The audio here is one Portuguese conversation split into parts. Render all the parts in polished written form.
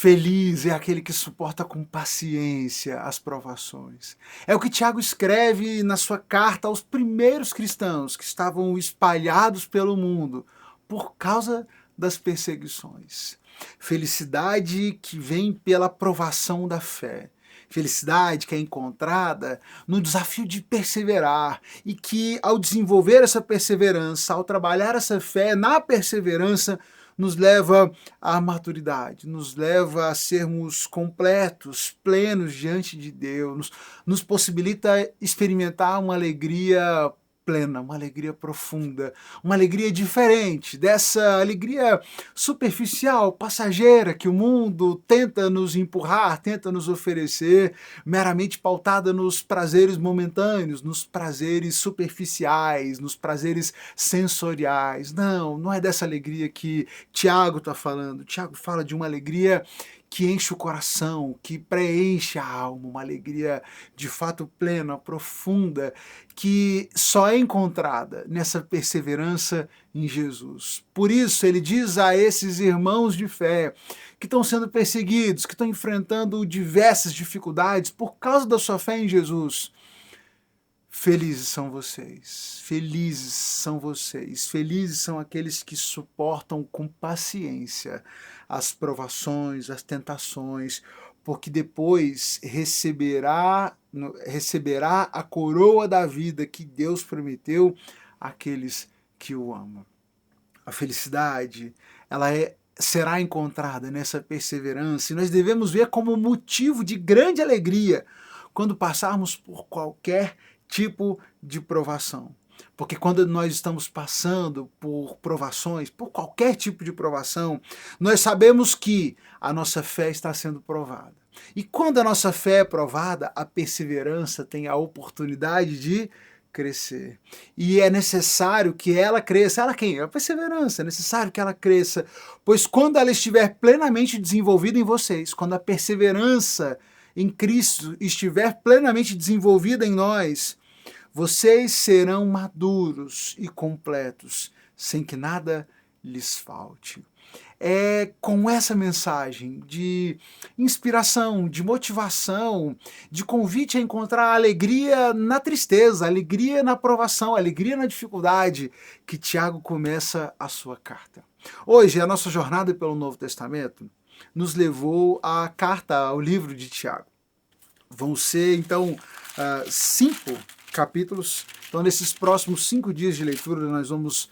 Feliz é aquele que suporta com paciência as provações. É o que Tiago escreve na sua carta aos primeiros cristãos que estavam espalhados pelo mundo por causa das perseguições. Felicidade que vem pela provação da fé. Felicidade que é encontrada no desafio de perseverar e que, ao desenvolver essa perseverança, ao trabalhar essa fé na perseverança, nos leva à maturidade, nos leva a sermos completos, plenos diante de Deus, nos possibilita experimentar uma alegria plena, uma alegria profunda, uma alegria diferente dessa alegria superficial, passageira que o mundo tenta nos empurrar, tenta nos oferecer, meramente pautada nos prazeres momentâneos, nos prazeres superficiais, nos prazeres sensoriais. Não, não é dessa alegria que Tiago está falando. Tiago fala de uma alegria que enche o coração, que preenche a alma, uma alegria de fato plena, profunda, que só é encontrada nessa perseverança em Jesus. Por isso, ele diz a esses irmãos de fé que estão sendo perseguidos, que estão enfrentando diversas dificuldades por causa da sua fé em Jesus: felizes são vocês, felizes são vocês, felizes são aqueles que suportam com paciência as provações, as tentações, porque depois receberá a coroa da vida que Deus prometeu àqueles que o amam. A felicidade, será encontrada nessa perseverança, e nós devemos ver como motivo de grande alegria quando passarmos por qualquer tipo de provação. Porque quando nós estamos passando por provações, por qualquer tipo de provação, nós sabemos que a nossa fé está sendo provada. E quando a nossa fé é provada, a perseverança tem a oportunidade de crescer. E é necessário que ela cresça. Ela quem? A perseverança. É necessário que ela cresça, pois quando ela estiver plenamente desenvolvida em vocês, quando a perseverança em Cristo estiver plenamente desenvolvida em nós, vocês serão maduros e completos, sem que nada lhes falte. É com essa mensagem de inspiração, de motivação, de convite a encontrar alegria na tristeza, alegria na provação, alegria na dificuldade, que Tiago começa a sua carta. Hoje, a nossa jornada pelo Novo Testamento nos levou à carta, ao livro de Tiago. Vão ser, então, 5 capítulos. Então, nesses próximos 5 dias de leitura, nós vamos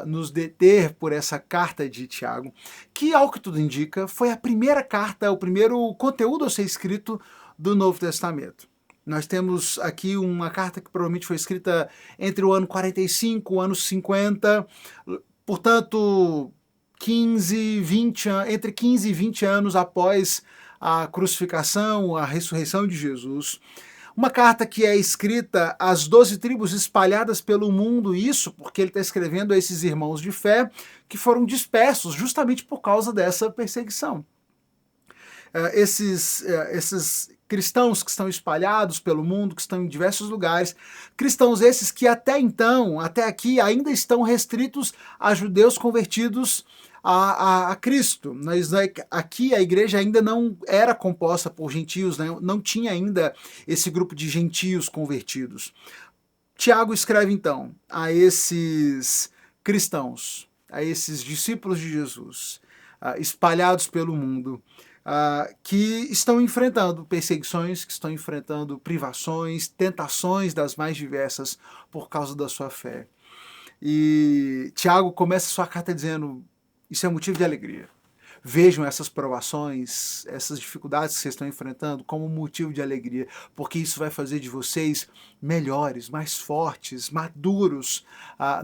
nos deter por essa carta de Tiago, que, ao que tudo indica, foi a primeira carta, o primeiro conteúdo a ser escrito do Novo Testamento. Nós temos aqui uma carta que provavelmente foi escrita entre o ano 45 e o ano 50, portanto, entre 15 e 20 anos após a crucificação, a ressurreição de Jesus. Uma carta que é escrita às 12 tribos espalhadas pelo mundo, isso porque ele está escrevendo a esses irmãos de fé que foram dispersos justamente por causa dessa perseguição. Esses cristãos que estão espalhados pelo mundo, que estão em diversos lugares, cristãos esses que até então, até aqui, ainda estão restritos a judeus convertidos a Cristo. Aqui a igreja ainda não era composta por gentios, né? Não tinha ainda esse grupo de gentios convertidos. Tiago escreve então a esses cristãos, a esses discípulos de Jesus, espalhados pelo mundo, que estão enfrentando perseguições, que estão enfrentando privações, tentações das mais diversas por causa da sua fé. E Tiago começa sua carta dizendo: isso é motivo de alegria. Vejam essas provações, essas dificuldades que vocês estão enfrentando como motivo de alegria, porque isso vai fazer de vocês melhores, mais fortes, maduros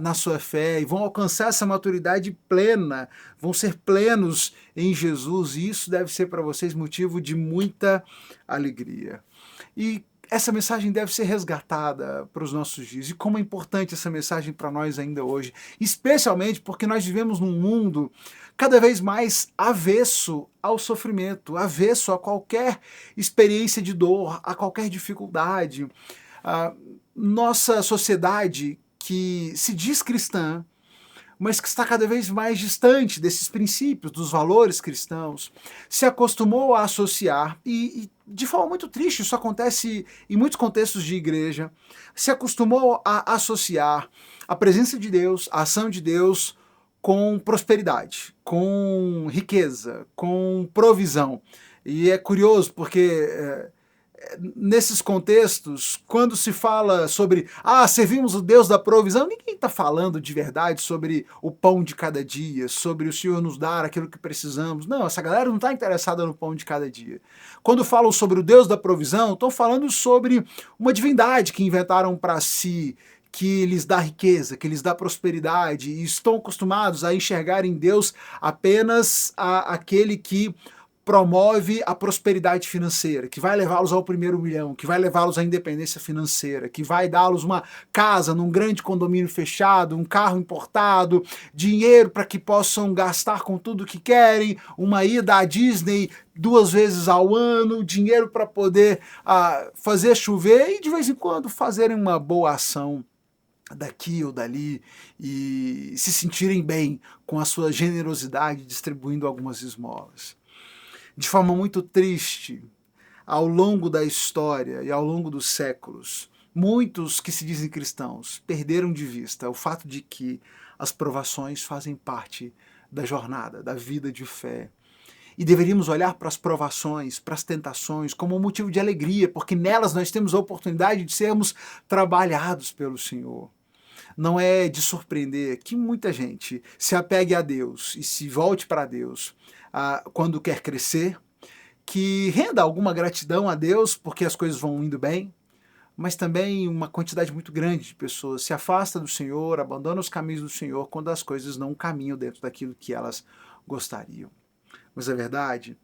na sua fé, e vão alcançar essa maturidade plena, vão ser plenos em Jesus, e isso deve ser para vocês motivo de muita alegria. E essa mensagem deve ser resgatada para os nossos dias. E como é importante essa mensagem para nós ainda hoje, especialmente porque nós vivemos num mundo cada vez mais avesso ao sofrimento, avesso a qualquer experiência de dor, a qualquer dificuldade. Nossa sociedade, que se diz cristã, mas que está cada vez mais distante desses princípios, dos valores cristãos, se acostumou a associar, e de forma muito triste, isso acontece em muitos contextos de igreja, se acostumou a associar a presença de Deus, a ação de Deus, com prosperidade, com riqueza, com provisão. E é curioso porque nesses contextos, quando se fala sobre servimos o Deus da provisão, ninguém está falando de verdade sobre o pão de cada dia, sobre o Senhor nos dar aquilo que precisamos. Não, essa galera não está interessada no pão de cada dia. Quando falam sobre o Deus da provisão, estão falando sobre uma divindade que inventaram para si, que lhes dá riqueza, que lhes dá prosperidade, e estão acostumados a enxergar em Deus apenas aquele que promove a prosperidade financeira, que vai levá-los ao primeiro milhão, que vai levá-los à independência financeira, que vai dá-los uma casa num grande condomínio fechado, um carro importado, dinheiro para que possam gastar com tudo que querem, uma ida à Disney 2 vezes ao ano, dinheiro para poder fazer chover e de vez em quando fazerem uma boa ação daqui ou dali e se sentirem bem com a sua generosidade distribuindo algumas esmolas. De forma muito triste, ao longo da história e ao longo dos séculos, muitos que se dizem cristãos perderam de vista o fato de que as provações fazem parte da jornada, da vida de fé. E deveríamos olhar para as provações, para as tentações, como um motivo de alegria, porque nelas nós temos a oportunidade de sermos trabalhados pelo Senhor. Não é de surpreender que muita gente se apegue a Deus e se volte para Deus quando quer crescer, que renda alguma gratidão a Deus porque as coisas vão indo bem, mas também uma quantidade muito grande de pessoas se afasta do Senhor, abandona os caminhos do Senhor quando as coisas não caminham dentro daquilo que elas gostariam. Mas a verdade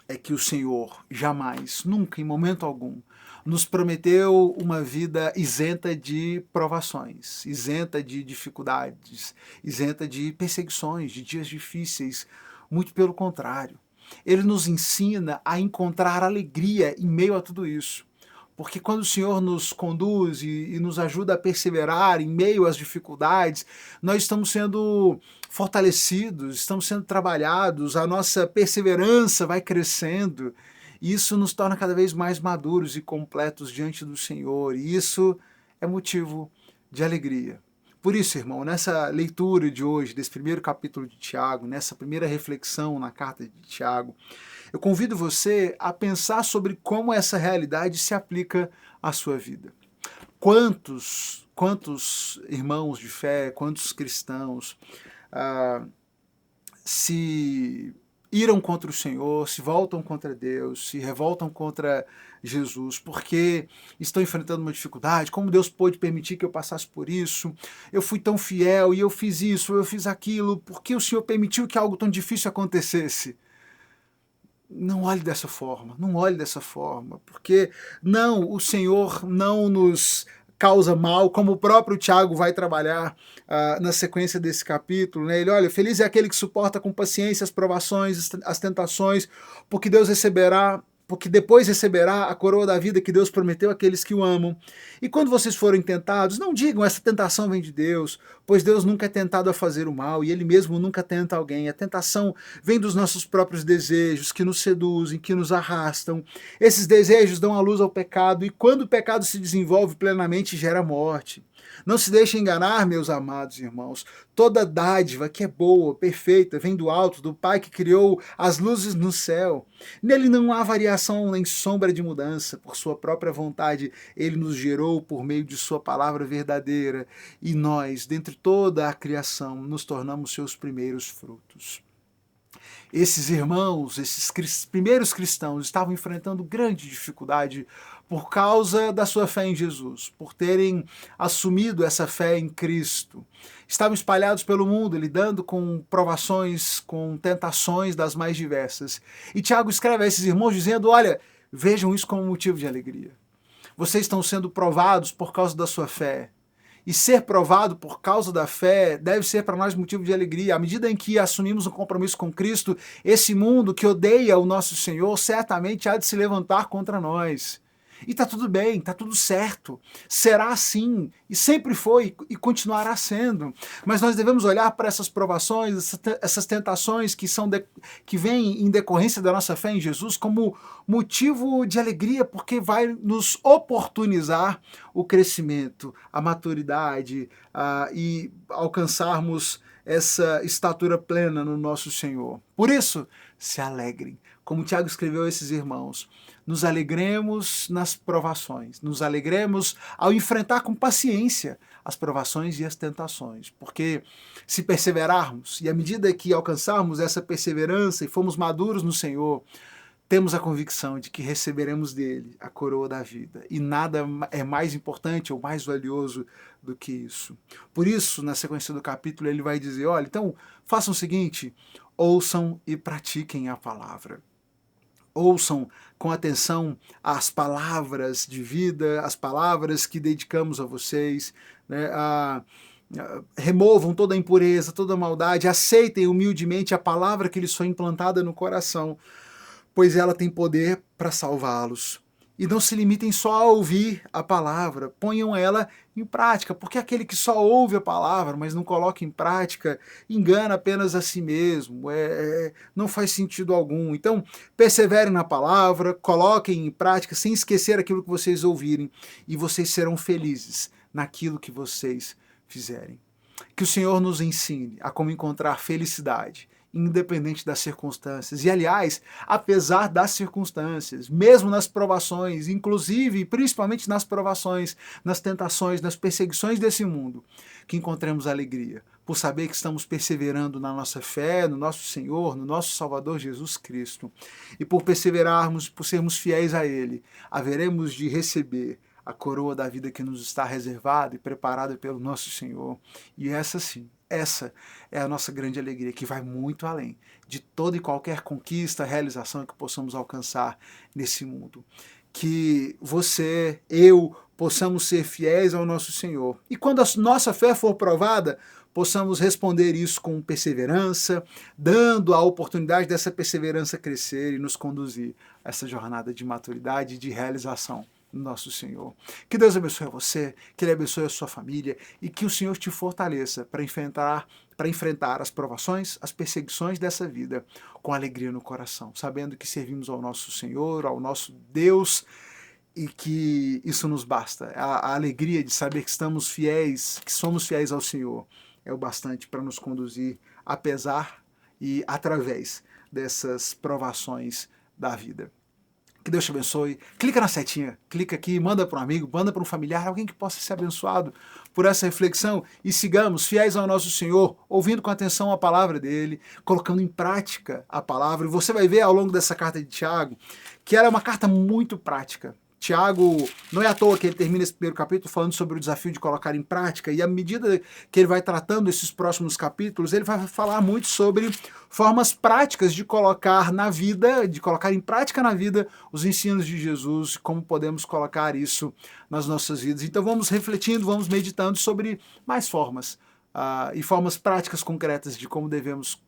é que o Senhor jamais, nunca, em momento algum, nos prometeu uma vida isenta de provações, isenta de dificuldades, isenta de perseguições, de dias difíceis. Muito pelo contrário. Ele nos ensina a encontrar alegria em meio a tudo isso. Porque quando o Senhor nos conduz e nos ajuda a perseverar em meio às dificuldades, nós estamos sendo fortalecidos, estamos sendo trabalhados, a nossa perseverança vai crescendo, e isso nos torna cada vez mais maduros e completos diante do Senhor, e isso é motivo de alegria. Por isso, irmão, nessa leitura de hoje, desse primeiro capítulo de Tiago, nessa primeira reflexão na carta de Tiago, eu convido você a pensar sobre como essa realidade se aplica à sua vida. Quantos irmãos de fé, quantos cristãos se iram contra o Senhor, se voltam contra Deus, se revoltam contra Jesus, porque estão enfrentando uma dificuldade, como Deus pôde permitir que eu passasse por isso, eu fui tão fiel e eu fiz isso, eu fiz aquilo, por que o Senhor permitiu que algo tão difícil acontecesse? Não olhe dessa forma, não olhe dessa forma, porque não, o Senhor não nos causa mal, como o próprio Tiago vai trabalhar na sequência desse capítulo, né? Ele olha, feliz é aquele que suporta com paciência as provações, as tentações, porque depois receberá a coroa da vida que Deus prometeu àqueles que o amam. E quando vocês forem tentados, não digam, essa tentação vem de Deus, pois Deus nunca é tentado a fazer o mal, e Ele mesmo nunca tenta alguém. A tentação vem dos nossos próprios desejos, que nos seduzem, que nos arrastam. Esses desejos dão a luz ao pecado, e quando o pecado se desenvolve plenamente, gera morte. Não se deixem enganar, meus amados irmãos. Toda dádiva que é boa, perfeita, vem do alto, do Pai que criou as luzes no céu. Nele não há variação nem sombra de mudança. Por sua própria vontade, Ele nos gerou por meio de sua palavra verdadeira. E nós, dentre toda a criação, nos tornamos seus primeiros frutos. Esses irmãos, esses primeiros cristãos, estavam enfrentando grande dificuldade por causa da sua fé em Jesus, por terem assumido essa fé em Cristo. Estavam espalhados pelo mundo, lidando com provações, com tentações das mais diversas. E Tiago escreve a esses irmãos dizendo, olha, vejam isso como motivo de alegria. Vocês estão sendo provados por causa da sua fé. E ser provado por causa da fé deve ser para nós motivo de alegria. À medida em que assumimos um compromisso com Cristo, esse mundo que odeia o nosso Senhor certamente há de se levantar contra nós. E tá tudo bem, tá tudo certo. Será assim, e sempre foi e continuará sendo. Mas nós devemos olhar para essas provações, essas tentações que vêm em decorrência da nossa fé em Jesus como motivo de alegria, porque vai nos oportunizar o crescimento, a maturidade e alcançarmos essa estatura plena no nosso Senhor. Por isso, se alegrem. Como Tiago escreveu a esses irmãos, nos alegremos nas provações, nos alegremos ao enfrentar com paciência as provações e as tentações, porque se perseverarmos e à medida que alcançarmos essa perseverança e formos maduros no Senhor, temos a convicção de que receberemos dele a coroa da vida. E nada é mais importante ou mais valioso do que isso. Por isso, na sequência do capítulo, ele vai dizer, olha, então façam o seguinte, ouçam e pratiquem a palavra. Ouçam com atenção as palavras de vida, as palavras que dedicamos a vocês, né? Removam toda a impureza, toda a maldade, aceitem humildemente a palavra que lhes foi implantada no coração, pois ela tem poder para salvá-los. E não se limitem só a ouvir a palavra, ponham ela em prática, porque aquele que só ouve a palavra, mas não coloca em prática, engana apenas a si mesmo, não faz sentido algum. Então, perseverem na palavra, coloquem em prática, sem esquecer aquilo que vocês ouvirem, e vocês serão felizes naquilo que vocês fizerem. Que o Senhor nos ensine a como encontrar felicidade, independente das circunstâncias. E, aliás, apesar das circunstâncias, mesmo nas provações, inclusive, principalmente nas provações, nas tentações, nas perseguições desse mundo, que encontremos alegria, por saber que estamos perseverando na nossa fé, no nosso Senhor, no nosso Salvador Jesus Cristo. E por perseverarmos, por sermos fiéis a Ele, haveremos de receber a coroa da vida que nos está reservada e preparada pelo nosso Senhor. E essa sim, essa é a nossa grande alegria, que vai muito além de toda e qualquer conquista, realização que possamos alcançar nesse mundo. Que você, eu, possamos ser fiéis ao nosso Senhor. E quando a nossa fé for provada, possamos responder isso com perseverança, dando a oportunidade dessa perseverança crescer e nos conduzir a essa jornada de maturidade e de realização nosso Senhor. Que Deus abençoe você, que Ele abençoe a sua família e que o Senhor te fortaleça para enfrentar as provações, as perseguições dessa vida com alegria no coração, sabendo que servimos ao nosso Senhor, ao nosso Deus, e que isso nos basta. A alegria de saber que estamos fiéis, que somos fiéis ao Senhor, é o bastante para nos conduzir apesar e através dessas provações da vida. Que Deus te abençoe. Clica na setinha, clica aqui, manda para um amigo, manda para um familiar, alguém que possa ser abençoado por essa reflexão e sigamos fiéis ao nosso Senhor, ouvindo com atenção a palavra dele, colocando em prática a palavra. E você vai ver ao longo dessa carta de Tiago que ela é uma carta muito prática. Tiago, não é à toa que ele termina esse primeiro capítulo falando sobre o desafio de colocar em prática, e à medida que ele vai tratando esses próximos capítulos, ele vai falar muito sobre formas práticas de colocar na vida, de colocar em prática na vida os ensinos de Jesus, como podemos colocar isso nas nossas vidas. Então vamos refletindo, vamos meditando sobre mais formas, e formas práticas concretas de como devemos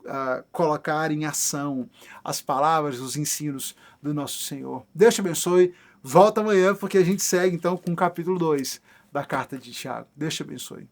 colocar em ação as palavras, os ensinos do nosso Senhor. Deus te abençoe. Volta amanhã porque a gente segue então com o capítulo 2 da carta de Tiago. Deus te abençoe.